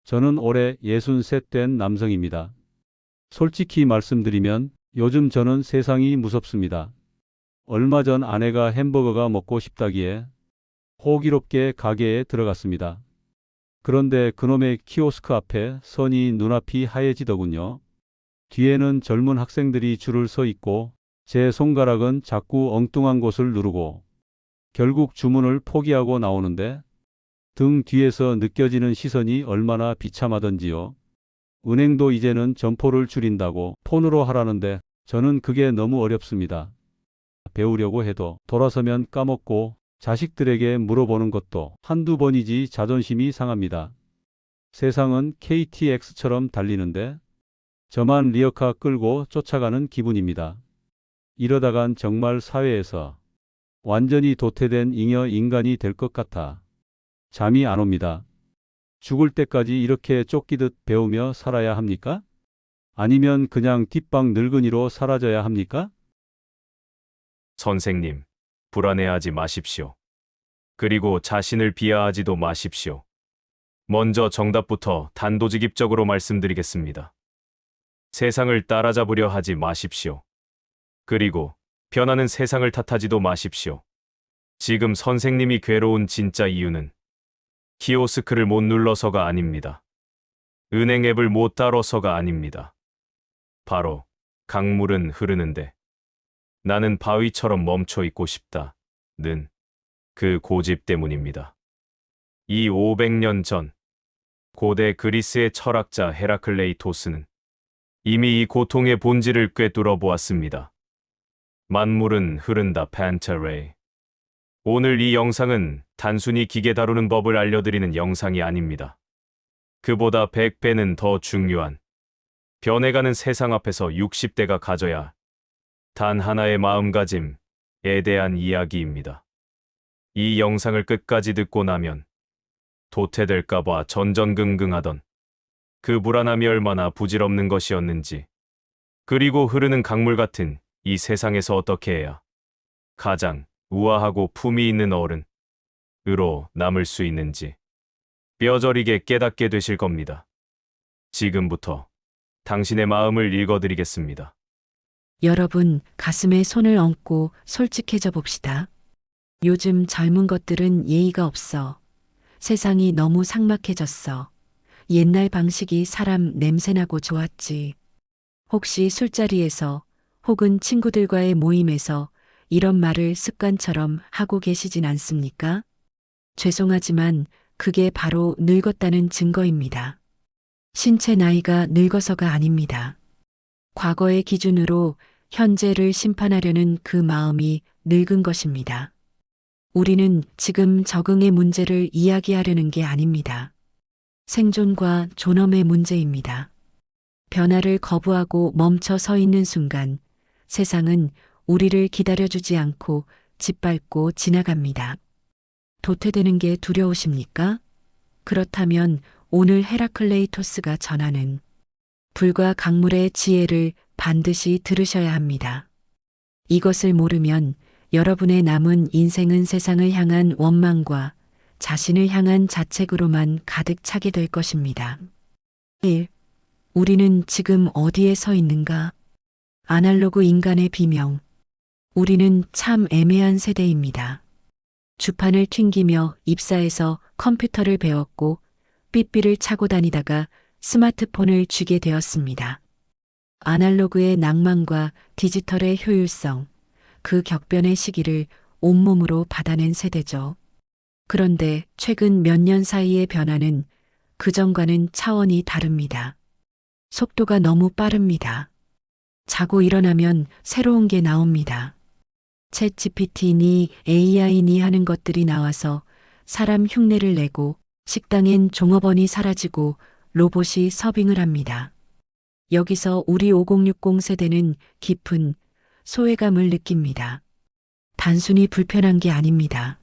저는 올해 63 된 남성입니다. 솔직히 말씀드리면 요즘 저는 세상이 무섭습니다. 얼마 전 아내가 햄버거가 먹고 싶다기에 호기롭게 가게에 들어갔습니다. 그런데 그놈의 키오스크 앞에 선이 눈앞이 하얘지더군요. 뒤에는 젊은 학생들이 줄을 서 있고 제 손가락은 자꾸 엉뚱한 곳을 누르고 결국 주문을 포기하고 나오는데 등 뒤에서 느껴지는 시선이 얼마나 비참하던지요. 은행도 이제는 점포를 줄인다고 폰으로 하라는데 저는 그게 너무 어렵습니다. 배우려고 해도 돌아서면 까먹고 자식들에게 물어보는 것도 한두 번이지 자존심이 상합니다. 세상은 KTX처럼 달리는데 저만 리어카 끌고 쫓아가는 기분입니다. 이러다간 정말 사회에서 완전히 도태된 잉여 인간이 될 것 같아 잠이 안 옵니다. 죽을 때까지 이렇게 쫓기듯 배우며 살아야 합니까? 아니면 그냥 뒷방 늙은이로 사라져야 합니까? 선생님, 불안해하지 마십시오. 그리고 자신을 비하하지도 마십시오. 먼저 정답부터 단도직입적으로 말씀드리겠습니다. 세상을 따라잡으려 하지 마십시오. 그리고 변하는 세상을 탓하지도 마십시오. 지금 선생님이 괴로운 진짜 이유는 키오스크를 못 눌러서가 아닙니다. 은행 앱을 못 따라서가 아닙니다. 바로 강물은 흐르는데 나는 바위처럼 멈춰 있고 싶다는 그 고집 때문입니다. 이 500년 전 고대 그리스의 철학자 헤라클레이토스는 이미 이 고통의 본질을 꿰뚫어 보았습니다. 만물은 흐른다 펜테레. 오늘 이 영상은 단순히 기계 다루는 법을 알려드리는 영상이 아닙니다. 그보다 100배는 더 중요한 변해가는 세상 앞에서 60대가 가져야 단 하나의 마음가짐에 대한 이야기입니다. 이 영상을 끝까지 듣고 나면 도태될까봐 전전긍긍하던 그 불안함이 얼마나 부질없는 것이었는지, 그리고 흐르는 강물 같은 이 세상에서 어떻게 해야 가장 우아하고 품위 있는 어른으로 남을 수 있는지 뼈저리게 깨닫게 되실 겁니다. 지금부터 당신의 마음을 읽어드리겠습니다. 여러분, 가슴에 손을 얹고 솔직해져 봅시다. 요즘 젊은 것들은 예의가 없어. 세상이 너무 삭막해졌어. 옛날 방식이 사람 냄새나고 좋았지. 혹시 술자리에서 혹은 친구들과의 모임에서 이런 말을 습관처럼 하고 계시진 않습니까? 죄송하지만 그게 바로 늙었다는 증거입니다. 신체 나이가 늙어서가 아닙니다. 과거의 기준으로 현재를 심판하려는 그 마음이 늙은 것입니다. 우리는 지금 적응의 문제를 이야기하려는 게 아닙니다. 생존과 존엄의 문제입니다. 변화를 거부하고 멈춰 서 있는 순간 세상은 우리를 기다려주지 않고 짓밟고 지나갑니다. 도태되는 게 두려우십니까? 그렇다면 오늘 헤라클레이토스가 전하는 불과 강물의 지혜를 반드시 들으셔야 합니다. 이것을 모르면 여러분의 남은 인생은 세상을 향한 원망과 자신을 향한 자책으로만 가득 차게 될 것입니다. 1. 우리는 지금 어디에 서 있는가? 아날로그 인간의 비명. 우리는 참 애매한 세대입니다. 주판을 튕기며 입사해서 컴퓨터를 배웠고 삐삐를 차고 다니다가 스마트폰을 쥐게 되었습니다. 아날로그의 낭만과 디지털의 효율성, 그 격변의 시기를 온몸으로 받아낸 세대죠. 그런데 최근 몇 년 사이의 변화는 그전과는 차원이 다릅니다. 속도가 너무 빠릅니다. 자고 일어나면 새로운 게 나옵니다. 챗 GPT니 AI니 하는 것들이 나와서 사람 흉내를 내고 식당엔 종업원이 사라지고 로봇이 서빙을 합니다. 여기서 우리 5060 세대는 깊은 소외감을 느낍니다. 단순히 불편한 게 아닙니다.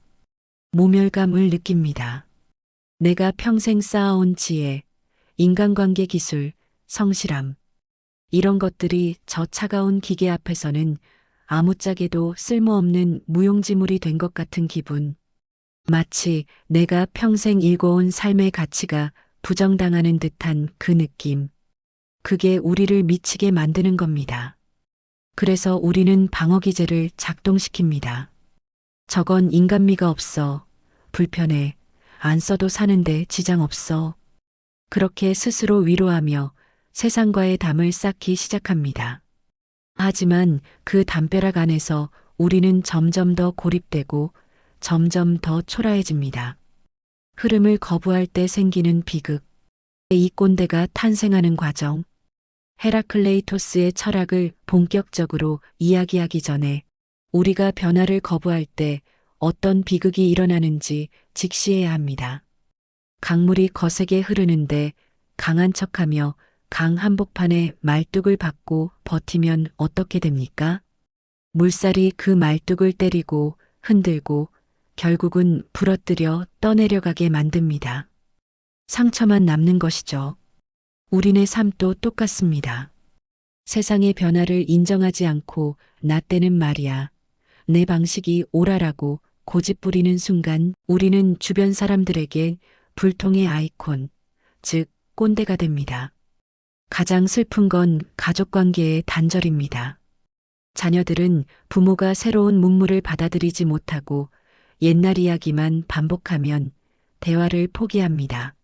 모멸감을 느낍니다. 내가 평생 쌓아온 지혜, 인간관계 기술, 성실함, 이런 것들이 저 차가운 기계 앞에서는 아무짝에도 쓸모없는 무용지물이 된 것 같은 기분. 마치 내가 평생 일궈온 삶의 가치가 부정당하는 듯한 그 느낌. 그게 우리를 미치게 만드는 겁니다. 그래서 우리는 방어기제를 작동시킵니다. 저건 인간미가 없어. 불편해. 안 써도 사는데 지장 없어. 그렇게 스스로 위로하며 세상과의 담을 쌓기 시작합니다. 하지만 그 담벼락 안에서 우리는 점점 더 고립되고 점점 더 초라해집니다. 흐름을 거부할 때 생기는 비극. 이 꼰대가 탄생하는 과정. 헤라클레이토스의 철학을 본격적으로 이야기하기 전에 우리가 변화를 거부할 때 어떤 비극이 일어나는지 직시해야 합니다. 강물이 거세게 흐르는데 강한 척하며 강 한복판에 말뚝을 박고 버티면 어떻게 됩니까? 물살이 그 말뚝을 때리고 흔들고 결국은 부러뜨려 떠내려가게 만듭니다. 상처만 남는 것이죠. 우리네 삶도 똑같습니다. 세상의 변화를 인정하지 않고 나 때는 말이야. 내 방식이 옳아라고 고집 부리는 순간 우리는 주변 사람들에게 불통의 아이콘, 즉 꼰대가 됩니다. 가장 슬픈 건 가족관계의 단절입니다. 자녀들은 부모가 새로운 문물을 받아들이지 못하고 옛날 이야기만 반복하면 대화를 포기합니다.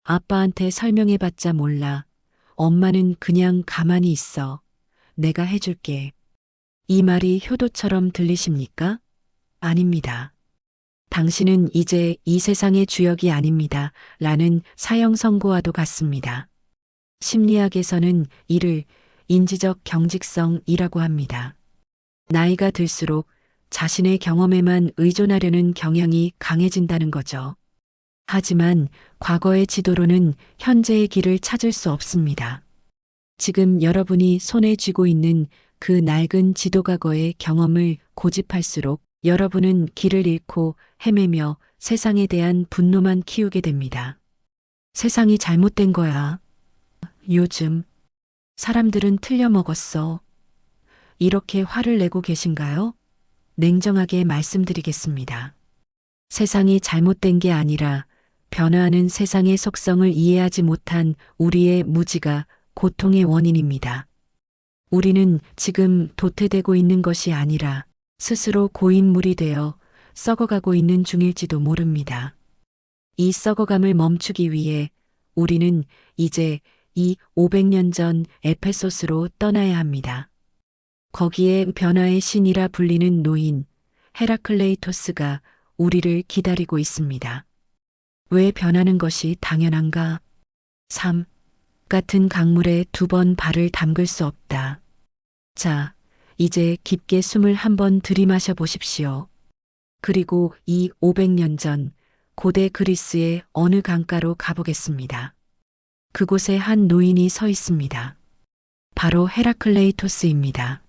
아빠한테 설명해봤자 몰라. 엄마는 그냥 가만히 있어. 내가 해줄게. 이 말이 효도처럼 들리십니까? 아닙니다. 당신은 이제 이 세상의 주역이 아닙니다. 라는 사형 선고와도 같습니다. 심리학에서는 이를 인지적 경직성이라고 합니다. 나이가 들수록 자신의 경험에만 의존하려는 경향이 강해진다는 거죠. 하지만 과거의 지도로는 현재의 길을 찾을 수 없습니다. 지금 여러분이 손에 쥐고 있는 그 낡은 지도과거의 경험을 고집할수록 여러분은 길을 잃고 헤매며 세상에 대한 분노만 키우게 됩니다. 세상이 잘못된 거야. 요즘 사람들은 틀려먹었어. 이렇게 화를 내고 계신가요? 냉정하게 말씀드리겠습니다. 세상이 잘못된 게 아니라 변화하는 세상의 속성을 이해하지 못한 우리의 무지가 고통의 원인입니다. 우리는 지금 도태되고 있는 것이 아니라 스스로 고인물이 되어 썩어가고 있는 중일지도 모릅니다. 이 썩어감을 멈추기 위해 우리는 이제 이 500년 전 에페소스로 떠나야 합니다. 거기에 변화의 신이라 불리는 노인 헤라클레이토스가 우리를 기다리고 있습니다. 왜 변하는 것이 당연한가? 삶 같은 강물에 2번 발을 담글 수 없다. 자, 이제 깊게 숨을 한번 들이마셔 보십시오. 그리고 이 500년 전 고대 그리스의 어느 강가로 가보겠습니다. 그곳에 한 노인이 서 있습니다. 바로 헤라클레이토스입니다.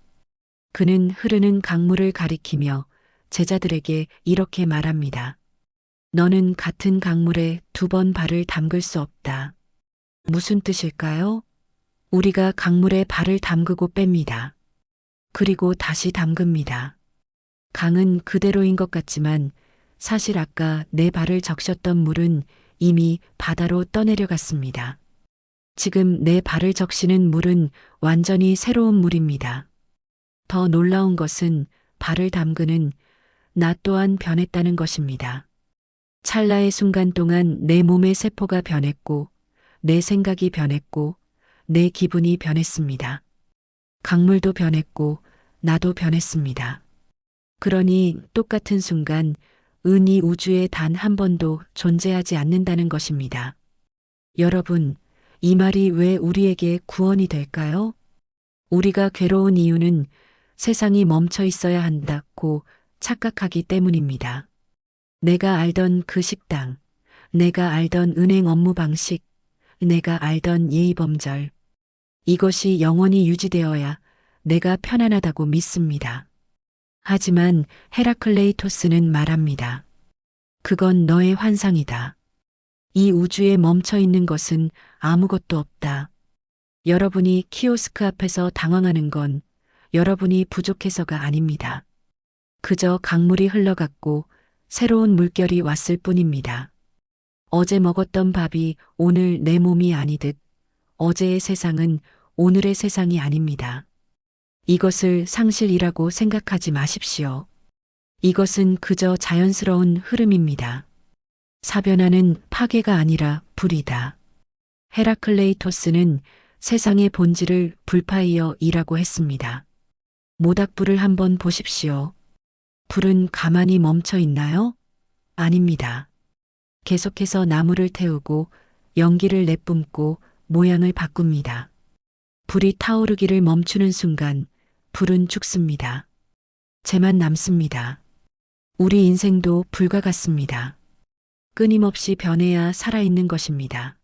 그는 흐르는 강물을 가리키며 제자들에게 이렇게 말합니다. 너는 같은 강물에 2번 발을 담글 수 없다. 무슨 뜻일까요? 우리가 강물에 발을 담그고 뺍니다. 그리고 다시 담급니다. 강은 그대로인 것 같지만 사실 아까 내 발을 적셨던 물은 이미 바다로 떠내려갔습니다. 지금 내 발을 적시는 물은 완전히 새로운 물입니다. 더 놀라운 것은 발을 담그는 나 또한 변했다는 것입니다. 찰나의 순간 동안 내 몸의 세포가 변했고, 내 생각이 변했고, 내 기분이 변했습니다. 강물도 변했고, 나도 변했습니다. 그러니 똑같은 순간 은이 우주에 단 한 번도 존재하지 않는다는 것입니다. 여러분, 이 말이 왜 우리에게 구원이 될까요? 우리가 괴로운 이유는 세상이 멈춰 있어야 한다고 착각하기 때문입니다. 내가 알던 그 식당, 내가 알던 은행 업무 방식, 내가 알던 예의범절. 이것이 영원히 유지되어야 내가 편안하다고 믿습니다. 하지만 헤라클레이토스는 말합니다. 그건 너의 환상이다. 이 우주에 멈춰 있는 것은 아무것도 없다. 여러분이 키오스크 앞에서 당황하는 건 여러분이 부족해서가 아닙니다. 그저 강물이 흘러갔고 새로운 물결이 왔을 뿐입니다. 어제 먹었던 밥이 오늘 내 몸이 아니듯 어제의 세상은 오늘의 세상이 아닙니다. 이것을 상실이라고 생각하지 마십시오. 이것은 그저 자연스러운 흐름입니다. 사변화는 파괴가 아니라 불이다. 헤라클레이토스는 세상의 본질을 불파이어이라고 했습니다. 모닥불을 한번 보십시오. 불은 가만히 멈춰 있나요? 아닙니다. 계속해서 나무를 태우고 연기를 내뿜고 모양을 바꿉니다. 불이 타오르기를 멈추는 순간 불은 죽습니다. 재만 남습니다. 우리 인생도 불과 같습니다. 끊임없이 변해야 살아있는 것입니다.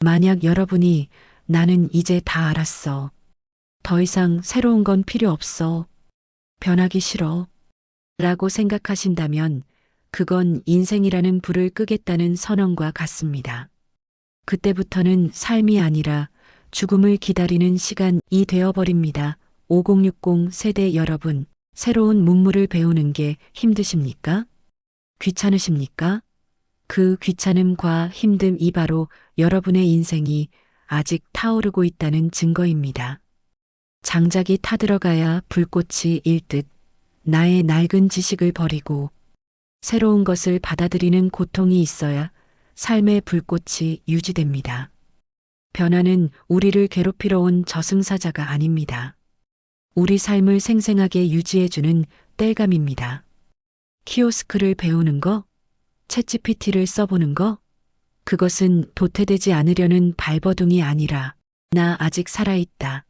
만약 여러분이 나는 이제 다 알았어. 더 이상 새로운 건 필요 없어. 변하기 싫어. 라고 생각하신다면 그건 인생이라는 불을 끄겠다는 선언과 같습니다. 그때부터는 삶이 아니라 죽음을 기다리는 시간이 되어버립니다. 5060 세대 여러분, 새로운 문물을 배우는 게 힘드십니까? 귀찮으십니까? 그 귀찮음과 힘듦이 바로 여러분의 인생이 아직 타오르고 있다는 증거입니다. 장작이 타들어가야 불꽃이 일듯 나의 낡은 지식을 버리고 새로운 것을 받아들이는 고통이 있어야 삶의 불꽃이 유지됩니다. 변화는 우리를 괴롭히러 온 저승사자가 아닙니다. 우리 삶을 생생하게 유지해주는 땔감입니다. 키오스크를 배우는 거, 챗GPT를 써보는 거, 그것은 도태되지 않으려는 발버둥이 아니라 나 아직 살아있다.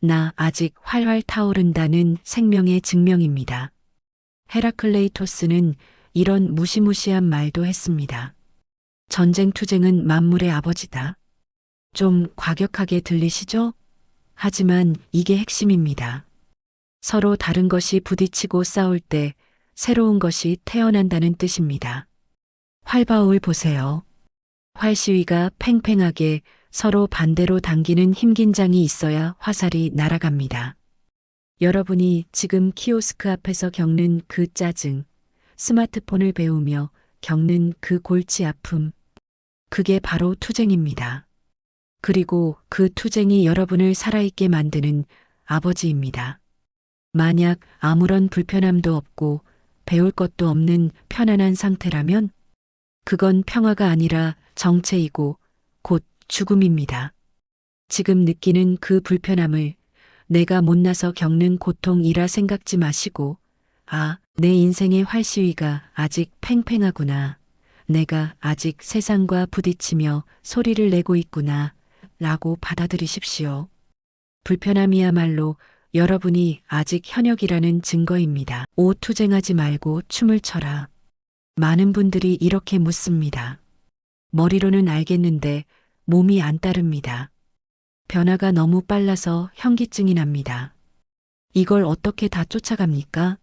나 아직 활활 타오른다는 생명의 증명입니다. 헤라클레이토스는 이런 무시무시한 말도 했습니다. 전쟁투쟁은 만물의 아버지다. 좀 과격하게 들리시죠? 하지만 이게 핵심입니다. 서로 다른 것이 부딪히고 싸울 때 새로운 것이 태어난다는 뜻입니다. 활바울 보세요. 활시위가 팽팽하게 서로 반대로 당기는 힘긴장이 있어야 화살이 날아갑니다. 여러분이 지금 키오스크 앞에서 겪는 그 짜증, 스마트폰을 배우며 겪는 그 골치 아픔, 그게 바로 투쟁입니다. 그리고 그 투쟁이 여러분을 살아있게 만드는 아버지입니다. 만약 아무런 불편함도 없고 배울 것도 없는 편안한 상태라면 그건 평화가 아니라 정체이고 곧 죽음입니다. 지금 느끼는 그 불편함을 내가 못나서 겪는 고통이라 생각지 마시고 내 인생의 활시위가 아직 팽팽하구나. 내가 아직 세상과 부딪히며 소리를 내고 있구나. 라고 받아들이십시오. 불편함이야말로 여러분이 아직 현역이라는 증거입니다. 투쟁하지 말고 춤을 춰라. 많은 분들이 이렇게 묻습니다. 머리로는 알겠는데 몸이 안 따릅니다. 변화가 너무 빨라서 현기증이 납니다. 이걸 어떻게 다 쫓아갑니까?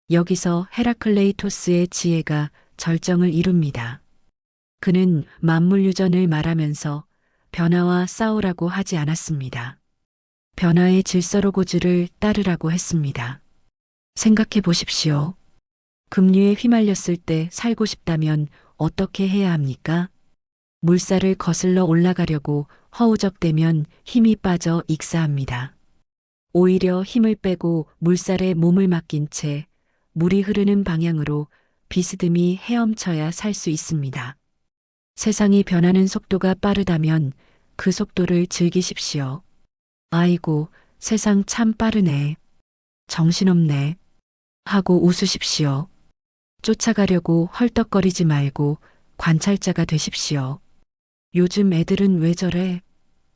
여기서 헤라클레이토스의 지혜가 절정을 이룹니다. 그는 만물유전을 말하면서 변화와 싸우라고 하지 않았습니다. 변화의 질서로고즈를 따르라고 했습니다. 생각해 보십시오. 급류에 휘말렸을 때 살고 싶다면 어떻게 해야 합니까? 물살을 거슬러 올라가려고 허우적대면 힘이 빠져 익사합니다. 오히려 힘을 빼고 물살에 몸을 맡긴 채 물이 흐르는 방향으로 비스듬히 헤엄쳐야 살 수 있습니다. 세상이 변하는 속도가 빠르다면 그 속도를 즐기십시오. 아이고, 세상 참 빠르네. 정신없네. 하고 웃으십시오. 쫓아가려고 헐떡거리지 말고 관찰자가 되십시오. 요즘 애들은 왜 저래?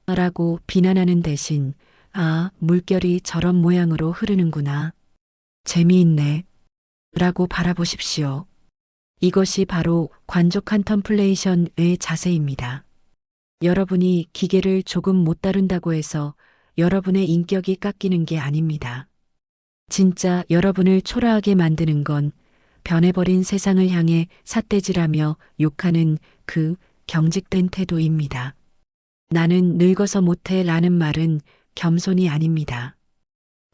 라고 비난하는 대신 물결이 저런 모양으로 흐르는구나. 재미있네. 라고 바라보십시오. 이것이 바로 관족한 텀플레이션의 자세입니다. 여러분이 기계를 조금 못 다룬다고 해서 여러분의 인격이 깎이는 게 아닙니다. 진짜 여러분을 초라하게 만드는 건 변해버린 세상을 향해 삿대질하며 욕하는 그 경직된 태도입니다. 나는 늙어서 못해 라는 말은 겸손이 아닙니다.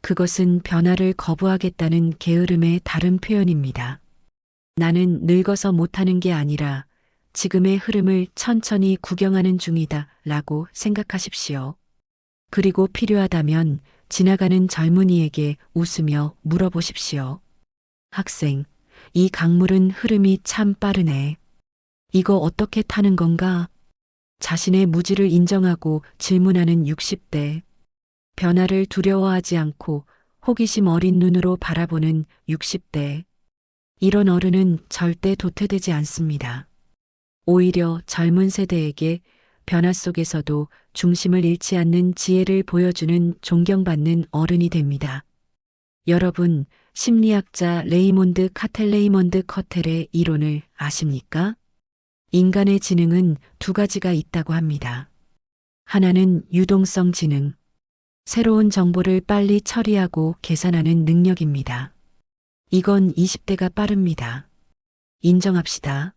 그것은 변화를 거부하겠다는 게으름의 다른 표현입니다. 나는 늙어서 못하는 게 아니라 지금의 흐름을 천천히 구경하는 중이다 라고 생각하십시오. 그리고 필요하다면 지나가는 젊은이에게 웃으며 물어보십시오. 학생, 이 강물은 흐름이 참 빠르네. 이거 어떻게 타는 건가? 자신의 무지를 인정하고 질문하는 60대. 변화를 두려워하지 않고 호기심 어린 눈으로 바라보는 60대. 이런 어른은 절대 도태되지 않습니다. 오히려 젊은 세대에게 변화 속에서도 중심을 잃지 않는 지혜를 보여주는 존경받는 어른이 됩니다. 여러분, 심리학자 레이몬드 카텔레이먼드 커텔의 이론을 아십니까? 인간의 지능은 두 가지가 있다고 합니다. 하나는 유동성 지능, 새로운 정보를 빨리 처리하고 계산하는 능력입니다. 이건 20대가 빠릅니다. 인정합시다.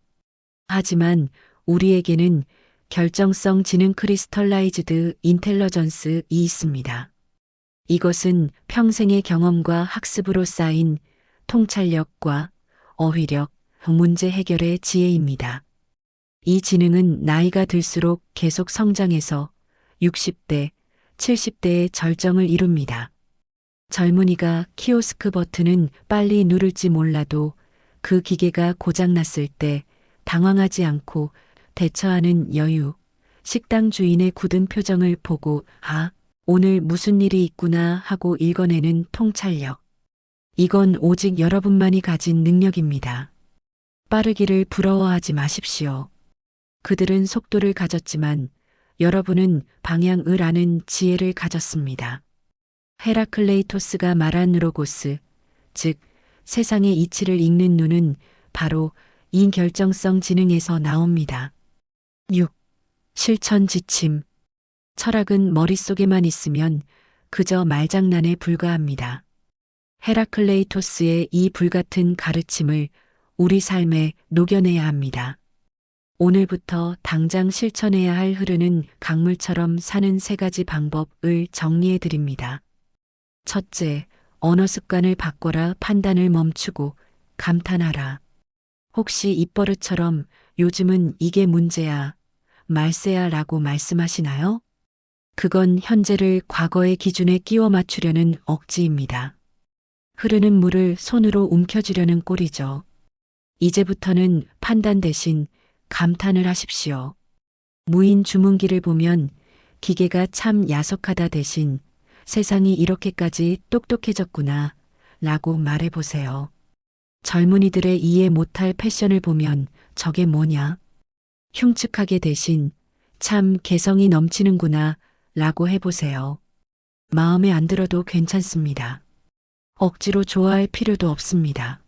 하지만 우리에게는 결정성 지능 크리스털라이즈드 인텔러전스이 있습니다. 이것은 평생의 경험과 학습으로 쌓인 통찰력과 어휘력, 문제 해결의 지혜입니다. 이 지능은 나이가 들수록 계속 성장해서 60대, 70대의 절정을 이룹니다. 젊은이가 키오스크 버튼은 빨리 누를지 몰라도 그 기계가 고장났을 때 당황하지 않고 대처하는 여유, 식당 주인의 굳은 표정을 보고 아, 오늘 무슨 일이 있구나 하고 읽어내는 통찰력. 이건 오직 여러분만이 가진 능력입니다. 빠르기를 부러워하지 마십시오. 그들은 속도를 가졌지만 여러분은 방향을 아는 지혜를 가졌습니다. 헤라클레이토스가 말한 로고스, 즉 세상의 이치를 읽는 눈은 바로 이 결정성 지능에서 나옵니다. 6. 실천 지침. 철학은 머릿속에만 있으면 그저 말장난에 불과합니다. 헤라클레이토스의 이 불같은 가르침을 우리 삶에 녹여내야 합니다. 오늘부터 당장 실천해야 할 흐르는 강물처럼 사는 3가지 방법을 정리해 드립니다. 첫째, 언어 습관을 바꿔라. 판단을 멈추고 감탄하라. 혹시 입버릇처럼 요즘은 이게 문제야, 말세야 라고 말씀하시나요? 그건 현재를 과거의 기준에 끼워 맞추려는 억지입니다. 흐르는 물을 손으로 움켜쥐려는 꼴이죠. 이제부터는 판단 대신 감탄을 하십시오. 무인 주문기를 보면 기계가 참 야속하다 대신 세상이 이렇게까지 똑똑해졌구나 라고 말해보세요. 젊은이들의 이해 못할 패션을 보면 저게 뭐냐? 흉측하게 대신 참 개성이 넘치는구나 라고 해보세요. 마음에 안 들어도 괜찮습니다. 억지로 좋아할 필요도 없습니다.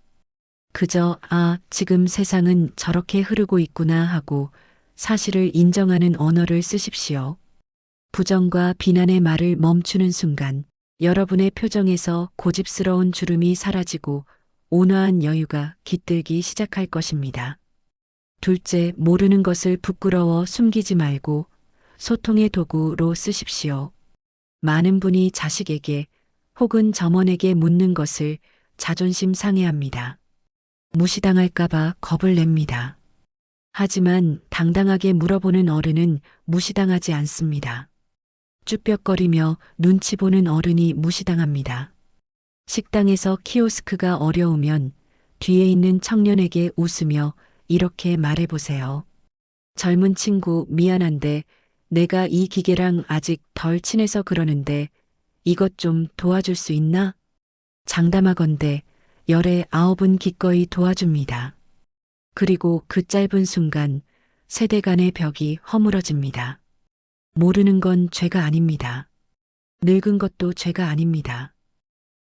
그저 아, 지금 세상은 저렇게 흐르고 있구나 하고 사실을 인정하는 언어를 쓰십시오. 부정과 비난의 말을 멈추는 순간 여러분의 표정에서 고집스러운 주름이 사라지고 온화한 여유가 깃들기 시작할 것입니다. 둘째, 모르는 것을 부끄러워 숨기지 말고 소통의 도구로 쓰십시오. 많은 분이 자식에게 혹은 점원에게 묻는 것을 자존심 상해합니다. 무시당할까봐 겁을 냅니다. 하지만 당당하게 물어보는 어른은 무시당하지 않습니다. 쭈뼛거리며 눈치 보는 어른이 무시당합니다. 식당에서 키오스크가 어려우면 뒤에 있는 청년에게 웃으며 이렇게 말해보세요. 젊은 친구, 미안한데 내가 이 기계랑 아직 덜 친해서 그러는데 이것 좀 도와줄 수 있나? 장담하건대 열의 9은 기꺼이 도와줍니다. 그리고 그 짧은 순간 세대 간의 벽이 허물어집니다. 모르는 건 죄가 아닙니다. 늙은 것도 죄가 아닙니다.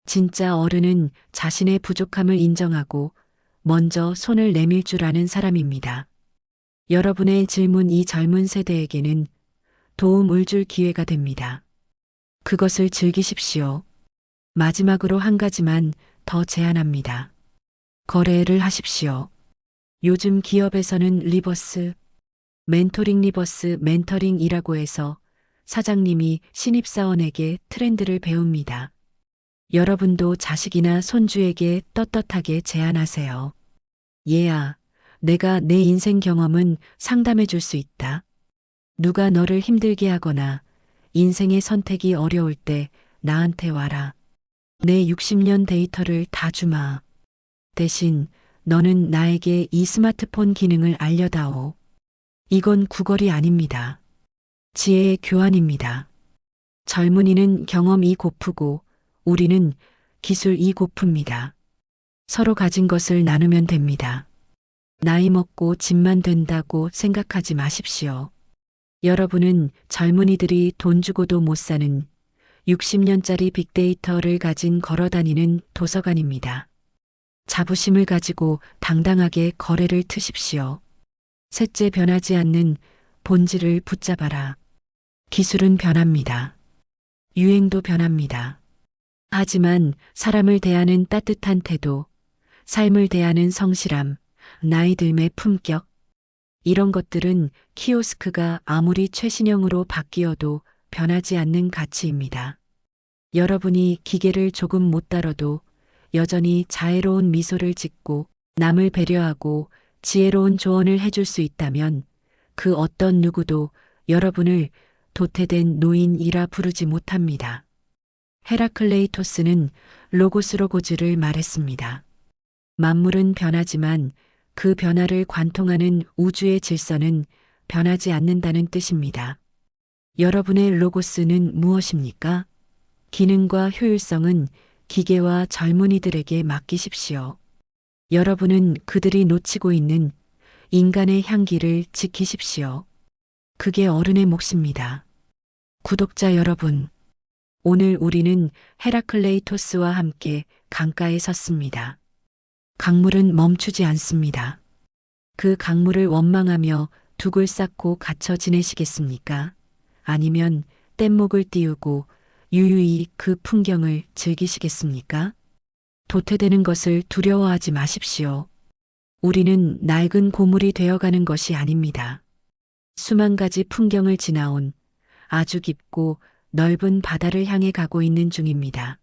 진짜 어른은 자신의 부족함을 인정하고 먼저 손을 내밀 줄 아는 사람입니다. 여러분의 질문 이 젊은 세대에게는 도움을 줄 기회가 됩니다. 그것을 즐기십시오. 마지막으로 한 가지만 더 제안합니다. 거래를 하십시오. 요즘 기업에서는 리버스 멘토링이라고 해서 사장님이 신입사원에게 트렌드를 배웁니다. 여러분도 자식이나 손주에게 떳떳하게 제안하세요. 얘야, 내가 내 인생 경험은 상담해 줄 수 있다. 누가 너를 힘들게 하거나 인생의 선택이 어려울 때 나한테 와라. 내 60년 데이터를 다 주마. 대신 너는 나에게 이 스마트폰 기능을 알려다오. 이건 구걸이 아닙니다. 지혜의 교환입니다. 젊은이는 경험이 고프고 우리는 기술이 고픕니다. 서로 가진 것을 나누면 됩니다. 나이 먹고 집만 된다고 생각하지 마십시오. 여러분은 젊은이들이 돈 주고도 못 사는 60년짜리 빅데이터를 가진 걸어다니는 도서관입니다. 자부심을 가지고 당당하게 거래를 트십시오. 셋째, 변하지 않는 본질을 붙잡아라. 기술은 변합니다. 유행도 변합니다. 하지만 사람을 대하는 따뜻한 태도, 삶을 대하는 성실함, 나이 들매 품격, 이런 것들은 키오스크가 아무리 최신형으로 바뀌어도 변하지 않는 가치입니다. 여러분이 기계를 조금 못 다뤄도 여전히 자애로운 미소를 짓고 남을 배려하고 지혜로운 조언을 해줄 수 있다면 그 어떤 누구도 여러분을 도태된 노인이라 부르지 못합니다. 헤라클레이토스는 로고스로고즈를 말했습니다. 만물은 변하지만 그 변화를 관통하는 우주의 질서는 변하지 않는다는 뜻입니다. 여러분의 로고스는 무엇입니까? 기능과 효율성은 기계와 젊은이들에게 맡기십시오. 여러분은 그들이 놓치고 있는 인간의 향기를 지키십시오. 그게 어른의 몫입니다. 구독자 여러분, 오늘 우리는 헤라클레이토스와 함께 강가에 섰습니다. 강물은 멈추지 않습니다. 그 강물을 원망하며 둑을 쌓고 갇혀 지내시겠습니까? 아니면 뗏목을 띄우고 유유히 그 풍경을 즐기시겠습니까? 도태되는 것을 두려워하지 마십시오. 우리는 낡은 고물이 되어가는 것이 아닙니다. 수만 가지 풍경을 지나온 아주 깊고 넓은 바다를 향해 가고 있는 중입니다.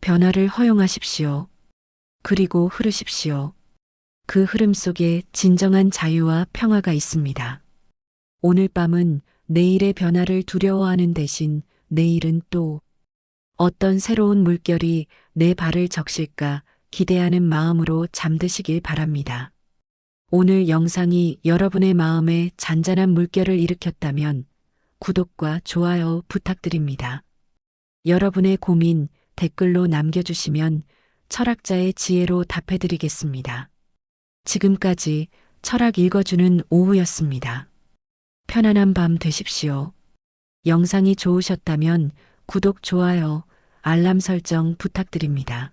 변화를 허용하십시오. 그리고 흐르십시오. 그 흐름 속에 진정한 자유와 평화가 있습니다. 오늘 밤은 내일의 변화를 두려워하는 대신 내일은 또 어떤 새로운 물결이 내 발을 적실까 기대하는 마음으로 잠드시길 바랍니다. 오늘 영상이 여러분의 마음에 잔잔한 물결을 일으켰다면 구독과 좋아요 부탁드립니다. 여러분의 고민 댓글로 남겨주시면 철학자의 지혜로 답해드리겠습니다. 지금까지 철학 읽어주는 오후였습니다. 편안한 밤 되십시오. 영상이 좋으셨다면 구독, 좋아요, 알람 설정 부탁드립니다.